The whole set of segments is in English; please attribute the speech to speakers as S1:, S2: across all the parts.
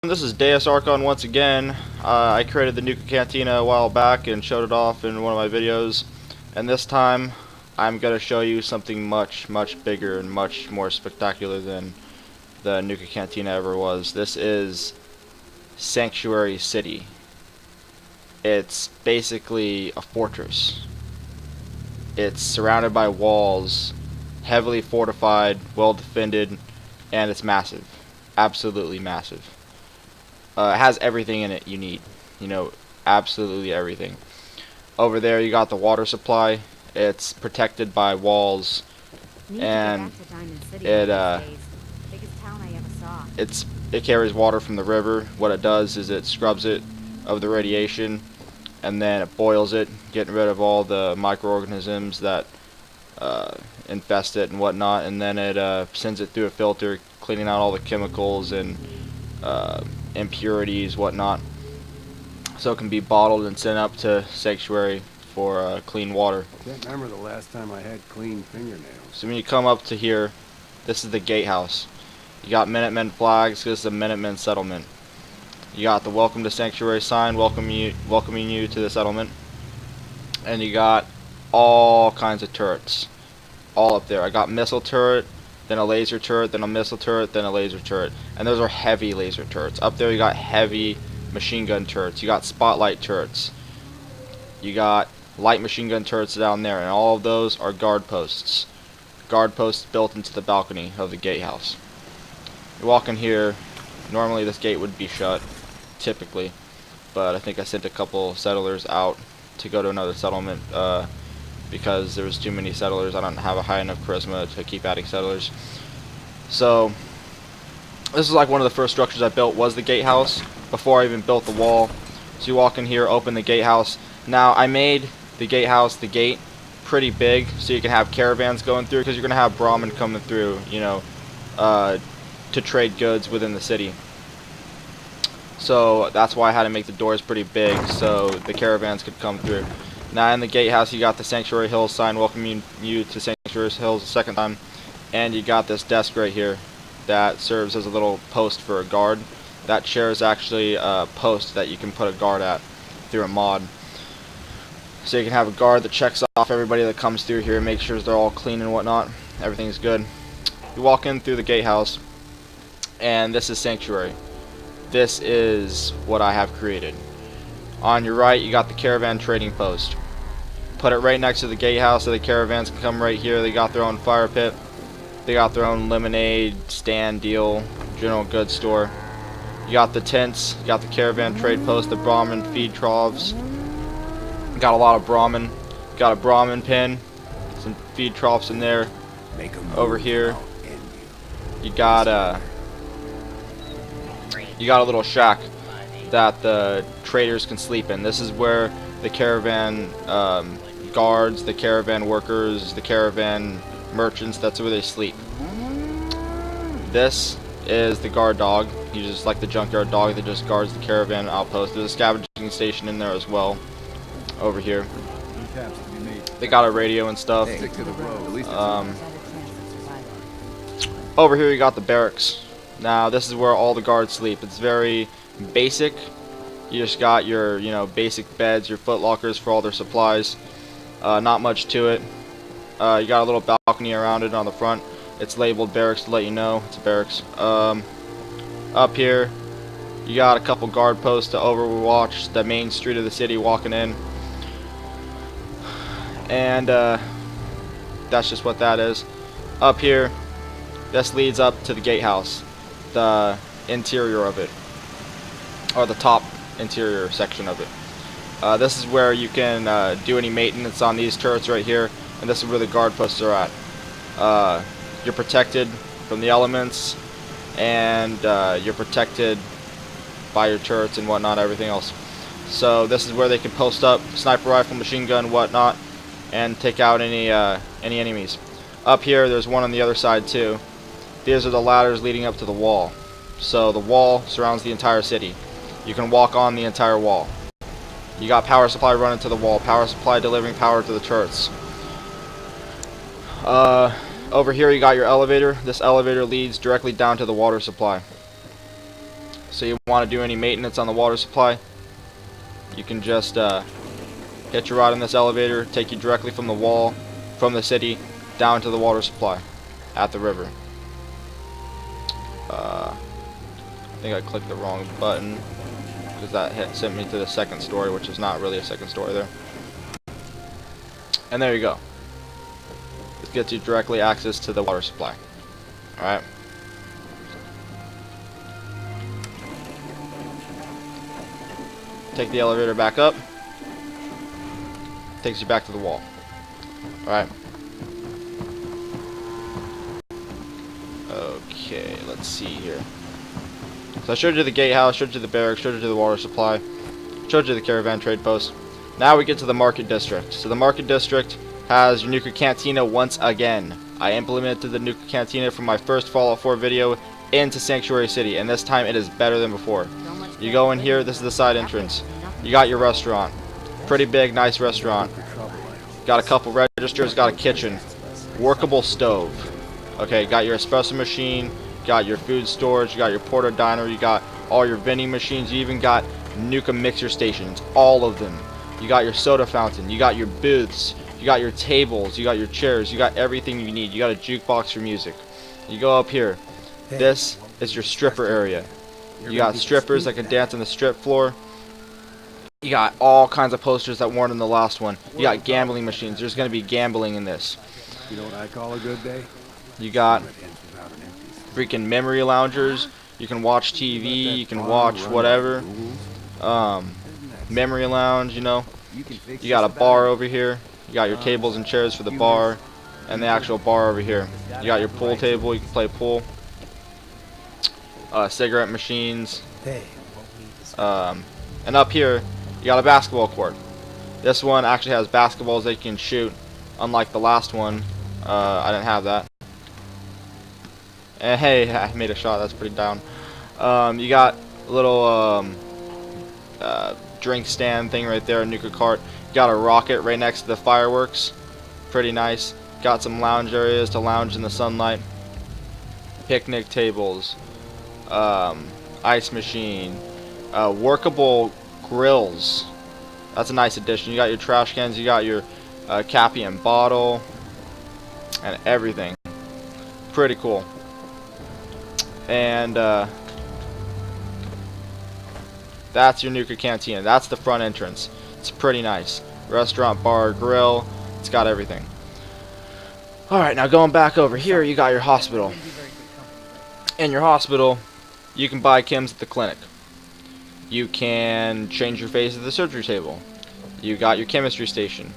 S1: This is Deus Archon once again. I created the Nuka Cantina a while back and showed it off in one of my videos, and this time I'm going to show you something much bigger and much more spectacular than the Nuka Cantina ever was. This is Sanctuary City. It's basically a fortress. It's surrounded by walls, heavily fortified, well defended, and it's massive. Absolutely massive. It has everything in it you need. Absolutely everything. Over there you got the water supply. It's protected by walls, and it carries water from the river. What it does is it scrubs it of the radiation, and then it boils it, getting rid of all the microorganisms that infest it and whatnot, and then it sends it through a filter, cleaning out all the chemicals and impurities, whatnot, so it can be bottled and sent up to Sanctuary for clean water.
S2: Can't remember the last time I had clean fingernails.
S1: So when you come up to here, this is the gatehouse. You got Minutemen flags. This is a Minutemen settlement. You got the Welcome to Sanctuary sign, welcoming you to the settlement, and you got all kinds of turrets, all up there. I got missile turret, then a laser turret, then a missile turret, then a laser turret. And those are heavy laser turrets. Up there you got heavy machine gun turrets. You got spotlight turrets. You got light machine gun turrets down there, and all of those are guard posts. Guard posts built into the balcony of the gatehouse. You walk in here, normally this gate would be shut, typically, but I think I sent a couple settlers out to go to another settlement, because there was too many settlers. I don't have a high enough charisma to keep adding settlers. So this is like one of the first structures I built was the gatehouse before I even built the wall. So you walk in here, open the gatehouse. Now I made the gatehouse, the gate, pretty big so you can have caravans going through, because you're gonna have Brahmin coming through, to trade goods within the city. So that's why I had to make the doors pretty big so the caravans could come through. Now in the gatehouse you got the Sanctuary Hills sign welcoming you to Sanctuary Hills a second time, and you got this desk right here that serves as a little post for a guard. That chair is actually a post that you can put a guard at through a mod. So you can have a guard that checks off everybody that comes through here, make sure they're all clean and whatnot. Everything's good. You walk in through the gatehouse, and this is Sanctuary. This is what I have created. On your right you got the caravan trading post. Put it right next to the gatehouse so the caravans can come right here. They got their own fire pit. They got their own lemonade stand deal, general goods store. You got the tents, you got the caravan trade post, the Brahmin feed troughs. Got a lot of Brahmin. Got a Brahmin pen, some feed troughs in there. Over here you got a little shack that the traders can sleep in. This is where the caravan guards, the caravan workers, the caravan merchants, that's where they sleep. This is the guard dog. He's just like the junkyard dog that just guards the caravan outpost. There's a scavenging station in there as well. Over here they got a radio and stuff. Over here you got the barracks. Now this is where all the guards sleep. It's very basic. You just got your basic beds, your foot lockers for all their supplies. Not much to it. You got a little balcony around it on the front. It's labeled barracks to let you know it's a barracks. Up here you got a couple guard posts to overwatch the main street of the city walking in, and that's just what that is. Up here, this leads up to the gatehouse, the interior of it, or the top interior section of it. This is where you can do any maintenance on these turrets right here, and this is where the guard posts are at. You're protected from the elements, and you're protected by your turrets and whatnot, everything else. So this is where they can post up, sniper rifle, machine gun, whatnot, and take out any enemies. Up here there's one on the other side too. These are the ladders leading up to the wall. So the wall surrounds the entire city. You can walk on the entire wall. You got power supply running to the wall, power supply delivering power to the turrets. Over here you got your elevator. This elevator leads directly down to the water supply. So you want to do any maintenance on the water supply, you can just hitch a ride on this elevator, take you directly from the wall, from the city, down to the water supply at the river. I think I clicked the wrong button because that sent me to the second story, which is not really a second story there. And there you go. This gets you directly access to the water supply. Alright. Take the elevator back up. Takes you back to the wall. Alright. Okay, let's see here. So I showed you the gatehouse, showed you the barracks, showed you the water supply, showed you the caravan trade post. Now we get to the market district. So the market district has your Nuka Cantina once again. I implemented the Nuka Cantina from my first Fallout 4 video into Sanctuary City, and this time it is better than before. You go in here, this is the side entrance. You got your restaurant. Pretty big, nice restaurant. Got a couple registers, got a kitchen. Workable stove. Okay, got your espresso machine, got your food storage, you got your porta diner, you got all your vending machines, you even got Nuka mixer stations, all of them. You got your soda fountain, you got your booths, you got your tables, you got your chairs, you got everything you need. You got a jukebox for music. You go up here. This is your stripper area. You got strippers that can dance on the strip floor. You got all kinds of posters that weren't in the last one. You got gambling machines. There's going to be gambling in this.
S2: You know what I call a good day?
S1: You got freaking memory loungers. You can watch TV. You can watch whatever. Memory lounge, you know. You got a bar over here. You got your tables and chairs for the bar. And the actual bar over here. You got your pool table. You can play pool. Cigarette machines. And up here, you got a basketball court. This one actually has basketballs that you can shoot. Unlike the last one, I didn't have that. And hey, I made a shot. That's pretty down. You got a little drink stand thing right there, a Nuka cart. You got a rocket right next to the fireworks. Pretty nice. Got some lounge areas to lounge in the sunlight. Picnic tables. Ice machine. Workable grills. That's a nice addition. You got your trash cans. You got your Cappy and bottle. And everything. Pretty cool. And that's your Nuka Cantina. That's the front entrance. It's pretty nice. Restaurant, bar, grill. It's got everything. Alright, now going back over here, you got your hospital. In your hospital, you can buy chems at the clinic. You can change your face at the surgery table. You got your chemistry station.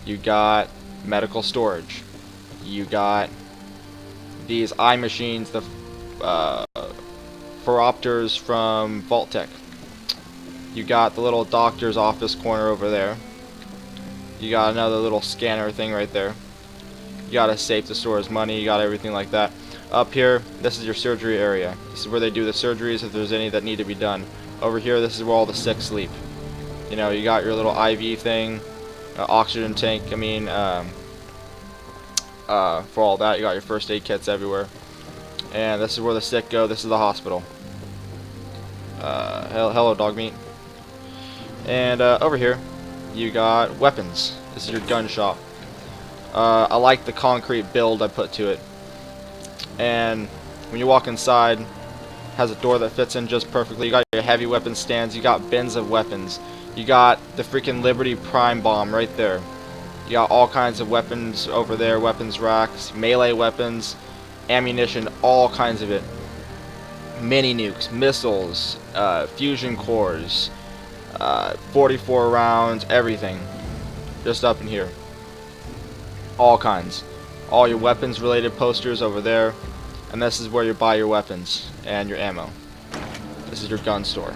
S1: You got medical storage. You got these eye machines, the Phoropters from Vault-Tec. You got the little doctor's office corner over there. You got another little scanner thing right there. You got a safe to store his money. You got everything like that. Up here, this is your surgery area. This is where they do the surgeries if there's any that need to be done. Over here, this is where all the sick sleep. You know, you got your little IV thing, oxygen tank. I mean, for all that, you got your first aid kits everywhere. And this is where the sick go. This is the hospital. Hello, dog meat. And over here, you got weapons. This is your gun shop. I like the concrete build I put to it. And when you walk inside, it has a door that fits in just perfectly. You got your heavy weapon stands. You got bins of weapons. You got the freaking Liberty Prime bomb right there. You got all kinds of weapons over there. Weapons racks, melee weapons, ammunition, all kinds of it. Mini nukes, missiles, fusion cores, 44 rounds, everything. Just up in here. All kinds. All your weapons related posters over there. And this is where you buy your weapons and your ammo. This is your gun store.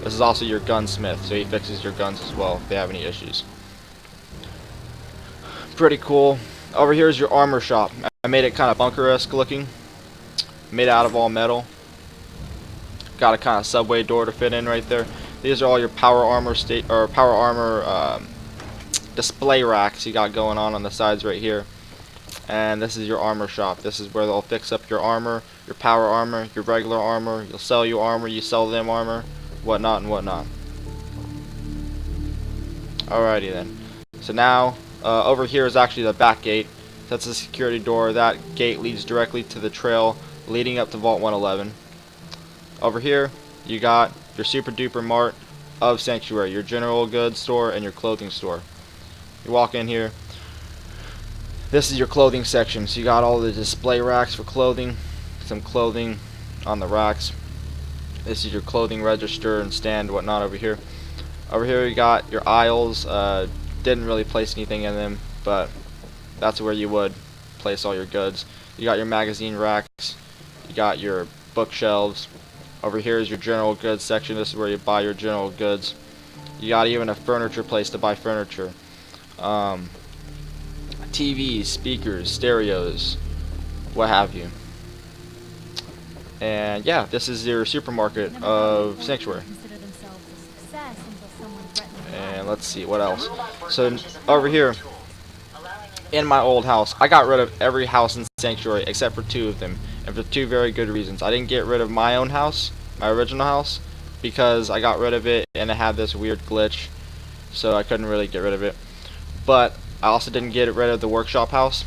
S1: This is also your gunsmith, so he fixes your guns as well if they have any issues. Pretty cool. Over here is your armor shop. I made it kind of bunker-esque looking. Made out of all metal. Got a kind of subway door to fit in right there. These are all your power armor display racks you got going on the sides right here. And this is your armor shop. This is where they'll fix up your armor, your power armor, your regular armor. You'll sell you armor, you sell them armor, whatnot and whatnot. Alrighty then. So now, over here is actually the back gate. That's the security door. That gate leads directly to the trail leading up to Vault 111. Over here, you got your super duper mart of Sanctuary, your general goods store and your clothing store. You walk in here. This is your clothing section. So you got all the display racks for clothing, some clothing on the racks. This is your clothing register and stand, whatnot over here. Over here you got your aisles. Didn't really place anything in them, but that's where you would place all your goods. You got your magazine racks. You got your bookshelves. Over here is your general goods section. This is where you buy your general goods. You got even a furniture place to buy furniture. TVs, speakers, stereos, what have you. And yeah, this is your supermarket of Sanctuary. And let's see what else. So over here in my old house, I got rid of every house in Sanctuary except for 2 of them, and for 2 very good reasons. I didn't get rid of my own house, my original house, because I got rid of it and it had this weird glitch, so I couldn't really get rid of it. But I also didn't get rid of the workshop house,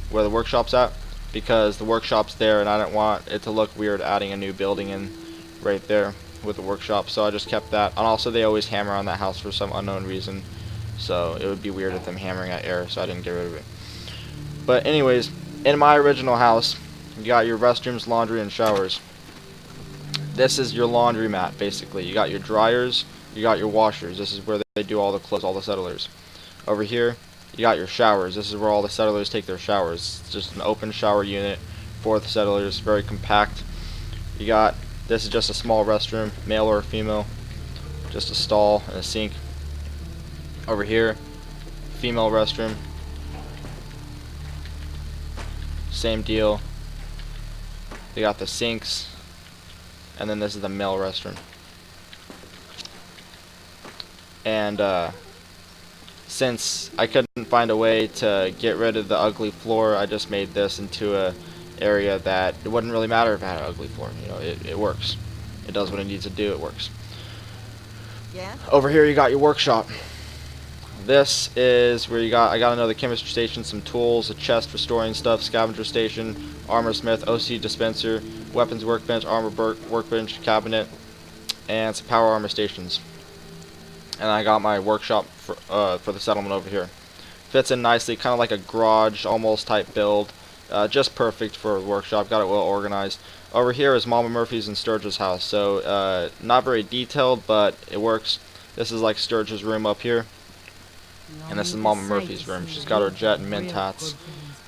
S1: where the workshop's at, because the workshop's there and I didn't want it to look weird adding a new building in right there with the workshop, so I just kept that. And also they always hammer on that house for some unknown reason, so it would be weird if them hammering at air, so I didn't get rid of it. But anyways, in my original house, you got your restrooms, laundry, and showers. This is your laundromat, basically. You got your dryers, you got your washers. This is where they do all the clothes, all the settlers. Over here, you got your showers. This is where all the settlers take their showers. It's just an open shower unit for the settlers, very compact. You got, this is just a small restroom, male or female, just a stall and a sink. Over here, female restroom, same deal. They got the sinks, and then this is the male restroom. And since I couldn't find a way to get rid of the ugly floor, I just made this into a area that it wouldn't really matter if it had an ugly floor. You know, it works. It does what it needs to do. It works.
S3: Yeah?
S1: Over here you got your workshop. This is where I got another chemistry station, some tools, a chest for storing stuff, scavenger station, armor smith, OC dispenser, weapons workbench, armor workbench, cabinet, and some power armor stations. And I got my workshop for the settlement over here. Fits in nicely, kind of like a garage almost type build. Just perfect for a workshop. Got it well organized. Over here is Mama Murphy's and Sturge's house. So not very detailed, but it works. This is like Sturge's room up here, and this is Mama Murphy's room. She's got her jet and mint hats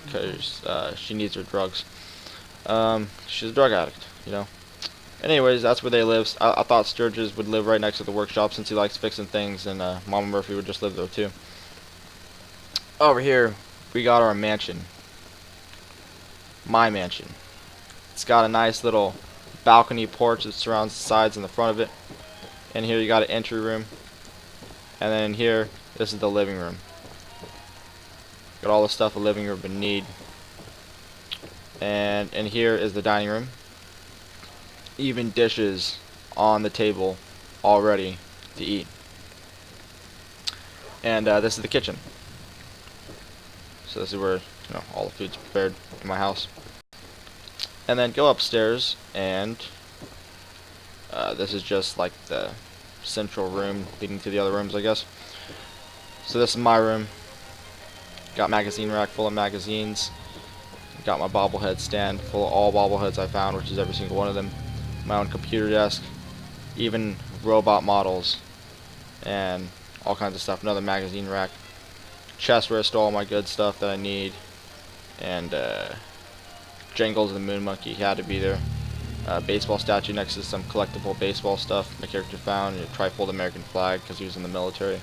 S1: because she needs her drugs. She's a drug addict, you know. Anyways, that's where they live. I thought Sturge's would live right next to the workshop since he likes fixing things, and Mama Murphy would just live there too. Over here, we got our mansion. My mansion. It's got a nice little balcony porch that surrounds the sides and the front of it. And here you got an entry room. And then in here, this is the living room. Got all the stuff a living room would need. And in here is the dining room. Even dishes on the table all ready to eat. And this is the kitchen. So this is where all the food's prepared in my house. And then go upstairs, and this is just like the central room leading to the other rooms, I guess. So this is my room. Got magazine rack full of magazines. Got my bobblehead stand full of all bobbleheads I found, which is every single one of them. My own computer desk, even robot models, and all kinds of stuff. Another magazine rack, chest where I store all my good stuff that I need, and Jangles the Moon Monkey, he had to be there. Baseball statue next to some collectible baseball stuff my character found, a trifold American flag because he was in the military.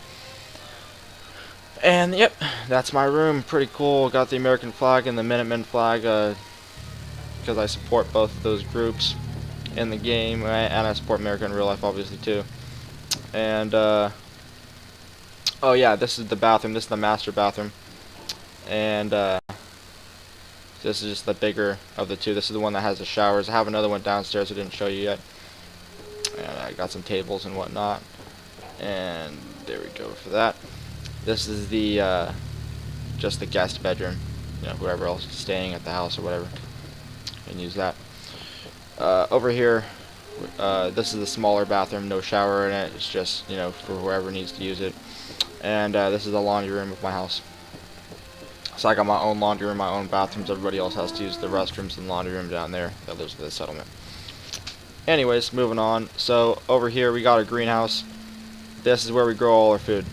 S1: And yep, that's my room. Pretty cool. Got the American flag and the Minutemen flag because I support both of those groups in the game, and I support America in real life obviously too. And oh yeah, this is the bathroom. This is the master bathroom. And This is just the bigger of the two. This is the one that has the showers. I have another one downstairs I didn't show you yet. And I got some tables and whatnot. And there we go for that. This is the just the guest bedroom. You know, whoever else is staying at the house or whatever can use that. Over here, this is the smaller bathroom, no shower in it. It's just, you know, for whoever needs to use it. And this is the laundry room of my house. So I got my own laundry room, my own bathrooms. Everybody else has to use the restrooms and laundry room down there that lives with the settlement. Anyways, moving on. So over here we got a greenhouse. This is where we grow all our food.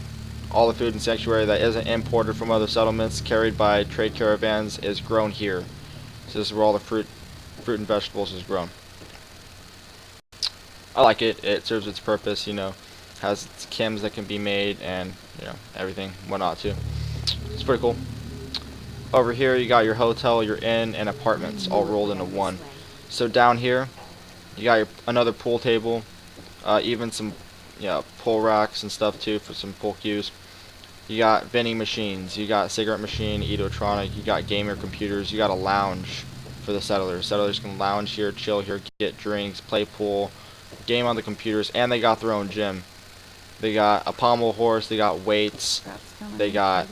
S1: All the food in Sanctuary that isn't imported from other settlements, carried by trade caravans, is grown here. So this is where all the fruit and vegetables is grown. I like it. It serves its purpose, you know. Has its chems that can be made and, you know, everything, whatnot too. It's pretty cool. Over here you got your hotel, your inn, and apartments all rolled into one. So down here you got another pool table, even some pull racks and stuff too for some pool cues. You got vending machines, you got cigarette machine, Edotronic, you got gamer computers, you got a lounge for the settlers. Settlers can lounge here, chill here, get drinks, play pool, game on the computers, and they got their own gym. They got a pommel horse, they got weights, they got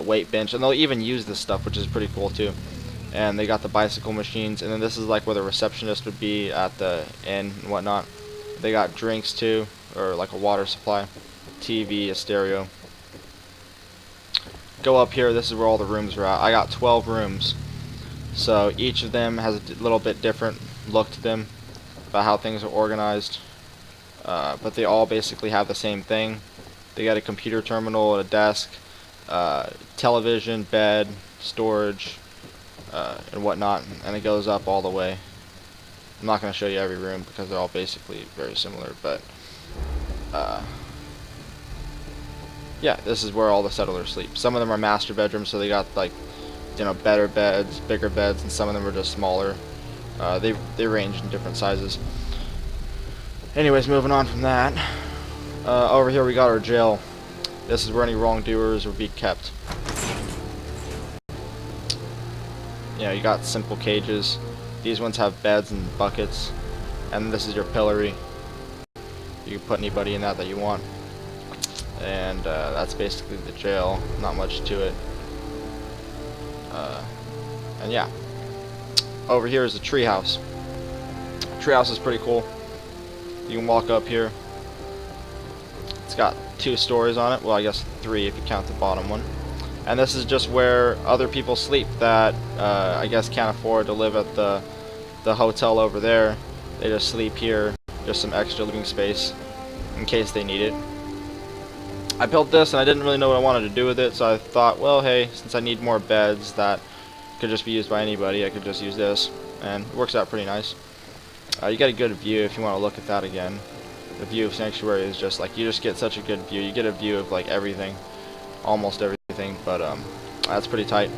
S1: weight bench, and they'll even use this stuff, which is pretty cool too. And they got the bicycle machines, and then this is like where the receptionist would be at the inn and whatnot. They got drinks too, or like a water supply, TV, a stereo. Go up here, this is where all the rooms are at. I got 12 rooms, so each of them has a little bit different look to them about how things are organized, but they all basically have the same thing. They got a computer terminal, a desk, television, bed, storage, and whatnot, and it goes up all the way. I'm not going to show you every room because they're all basically very similar, but yeah, this is where all the settlers sleep. Some of them are master bedrooms, so they got like, you know, better beds, bigger beds, and some of them are just smaller. They range in different sizes. Anyways, moving on from that, over here we got our jail. This is where any wrongdoers would be kept. You know, you got simple cages. These ones have beds and buckets, and this is your pillory. You can put anybody in that you want, and that's basically the jail. Not much to it. And yeah, over here is the treehouse. Treehouse is pretty cool. You can walk up here. It's got 2 stories on it. Well, I guess 3 if you count the bottom one. And this is just where other people sleep that I guess can't afford to live at the hotel over there. They just sleep here, just some extra living space in case they need it. I built this and I didn't really know what I wanted to do with it, so I thought, well, hey, since I need more beds that could just be used by anybody, I could just use this, and it works out pretty nice. You get a good view if you want to look at that again. The view of Sanctuary is just like, you just get such a good view. You get a view of like everything, almost everything, but that's pretty tight.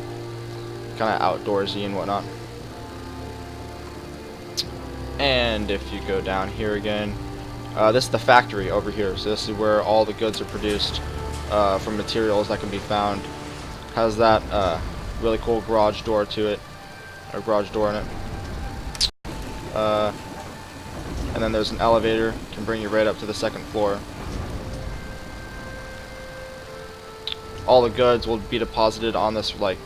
S1: Kind of outdoorsy and whatnot. And if you go down here again, this is the factory over here. So this is where all the goods are produced from materials that can be found. Has that really cool garage door to it, or garage door in it. And then there's an elevator, can bring you right up to the 2nd floor. All the goods will be deposited on this like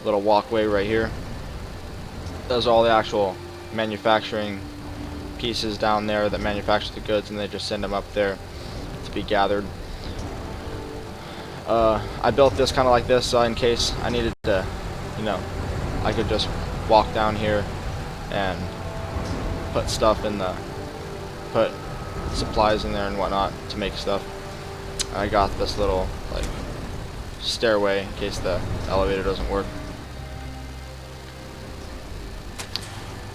S1: little walkway right here. Those are all the actual manufacturing pieces down there that manufacture the goods, and they just send them up there to be gathered. I built this kind of like this, so in case I needed to, you know, I could just walk down here and put stuff in put supplies in there and whatnot to make stuff. I got this little like stairway in case the elevator doesn't work.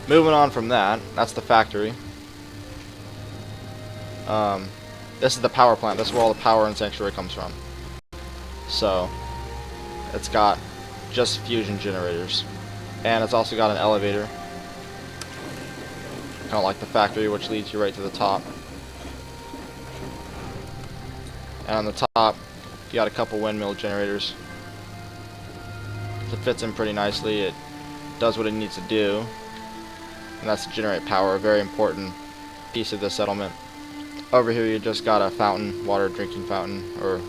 S1: Moving on from that, that's the factory. This is the power plant. This is where all the power in Sanctuary comes from. So it's got just fusion generators, and it's also got an elevator, kind of like the factory, which leads you right to the top. And on the top, you got a couple windmill generators It fits in pretty nicely. It does what it needs to do, and that's to generate power, a very important piece of the settlement. Over here you just got a fountain, water drinking fountain, or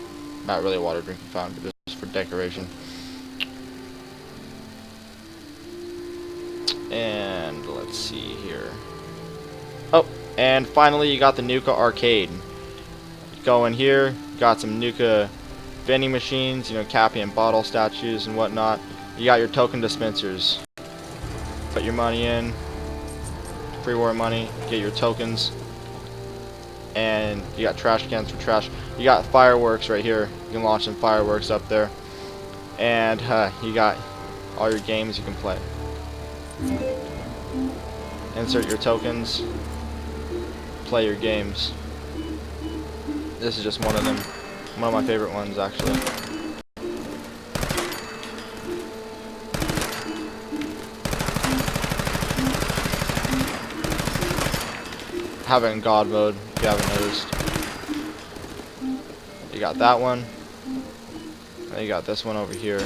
S1: not really a water drinking fountain, but just for decoration. And let's see here. Oh, and finally you got the Nuka arcade. Go in here, got some Nuka vending machines, you know, Cappy and bottle statues and whatnot. You got your token dispensers. Put your money in, pre-war money, get your tokens, and you got trash cans for trash. You got fireworks right here. You can launch some fireworks up there, and you got all your games you can play. Insert your tokens, play your games. This is just one of them. One of my favorite ones, actually. Have it in God mode, if you haven't noticed. You got that one. And you got this one over here.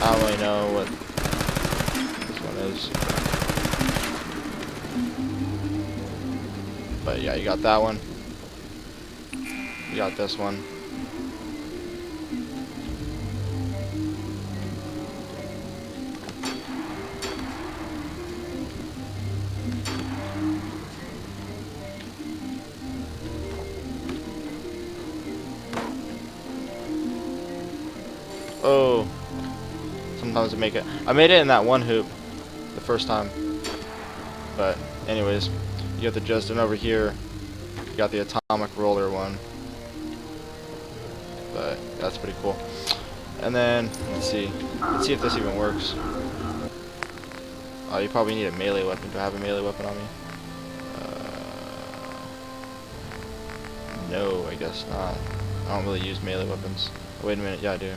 S1: I don't really know what this one is. But yeah, you got that one. You got this one. Oh, sometimes I made it in that one hoop the first time. But anyways, you got the Justin over here. You got the atomic roller one. But that's pretty cool. And then let's see if this even works. Oh, you probably need a melee weapon. Do I have a melee weapon on me? No, I guess not. I don't really use melee weapons. Oh, wait a minute, yeah I do.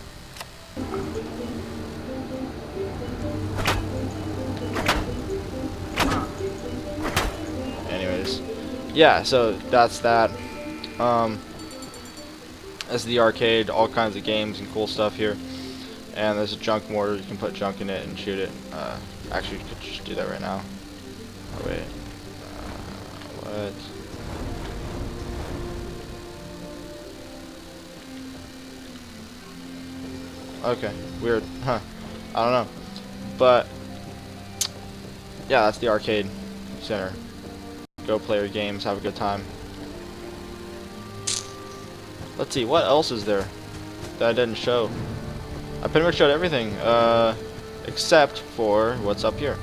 S1: Anyways, yeah, so that's that. That's the arcade, all kinds of games and cool stuff here. And there's a junk mortar, you can put junk in it and shoot it. Actually, you could just do that right now. Oh wait, what? Okay, weird, huh? I don't know, but yeah, that's the arcade center. Go play your games, have a good time. Let's see, what else is there that I didn't show? I pretty much showed everything, except for what's up here.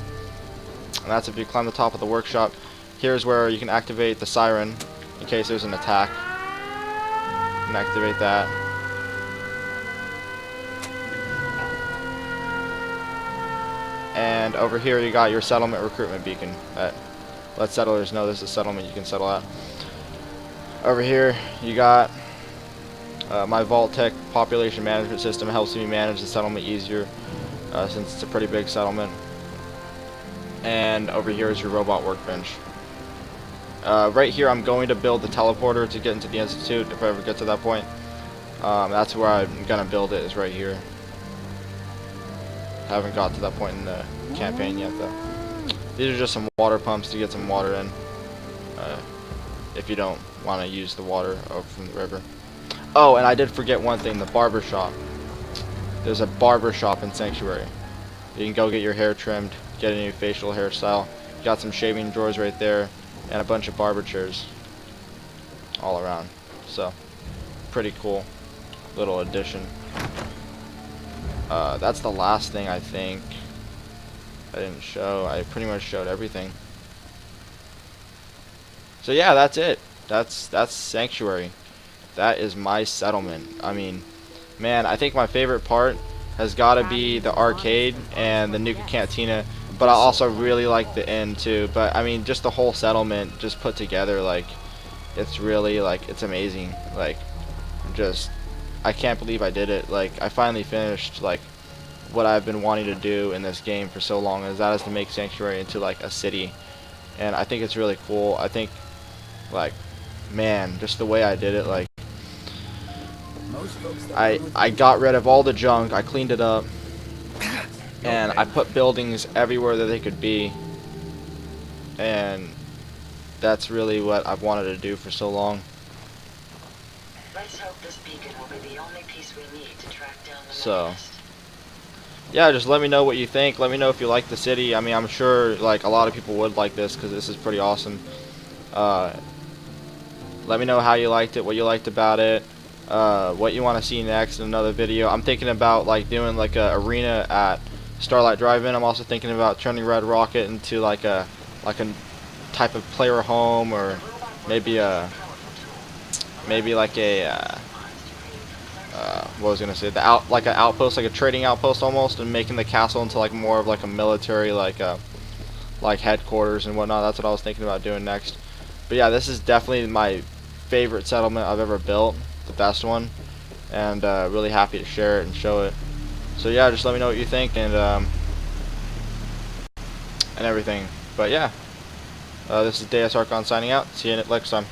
S1: And that's if you climb the top of the workshop. Here's where you can activate the siren in case there's an attack. You can activate that. And over here you got your settlement recruitment beacon that lets settlers know this is a settlement you can settle at. Over here you got my Vault Tech population management system. Helps me manage the settlement easier since it's a pretty big settlement. And over here is your robot workbench. Right here I'm going to build the teleporter to get into the institute if I ever get to that point. That's where I'm gonna build it, is right here. Haven't got to that point in the campaign yet though. These are just some water pumps to get some water in, if you don't want to use the water over from the river. Oh, and I did forget one thing, the barber shop. There's a barber shop in Sanctuary. You can go get your hair trimmed, get a new facial hairstyle. You got some shaving drawers right there, and a bunch of barber chairs all around. So, pretty cool little addition. That's the last thing I think I didn't show. I pretty much showed everything. So yeah, that's it. That's Sanctuary. That is my settlement. I mean, man, I think my favorite part has got to be the arcade and the Nuka Cantina, but I also really like the inn too. But I mean, just the whole settlement just put together, like, it's really, like, it's amazing. Like, just, I can't believe I did it. Like, I finally finished, like, what I've been wanting to do in this game for so long, is to make Sanctuary into, like, a city. And I think it's really cool. I think, like, man, just the way I did it, like, I got rid of all the junk, I cleaned it up, and I put buildings everywhere that they could be, and that's really what I've wanted to do for so long.
S4: Let's hope this beacon will be the only piece we need to track down the
S1: So
S4: nest.
S1: yeah, just let me know what you think. Let me know if you like the city. I mean, I'm sure like a lot of people would like this because this is pretty awesome. Let me know how you liked it, what you liked about it, what you want to see next in another video. I'm thinking about like doing like a arena at Starlight Drive-In. I'm also thinking about turning Red Rocket into like a type of player home, or maybe like a what was I gonna say, like an outpost, like a trading outpost almost, and making the castle into like more of like a military like headquarters and whatnot. That's what I was thinking about doing next. But yeah, this is definitely my favorite settlement I've ever built, the best one, and really happy to share it and show it. So yeah, just let me know what you think and everything. But yeah, this is Deus Archon signing out. See you next time.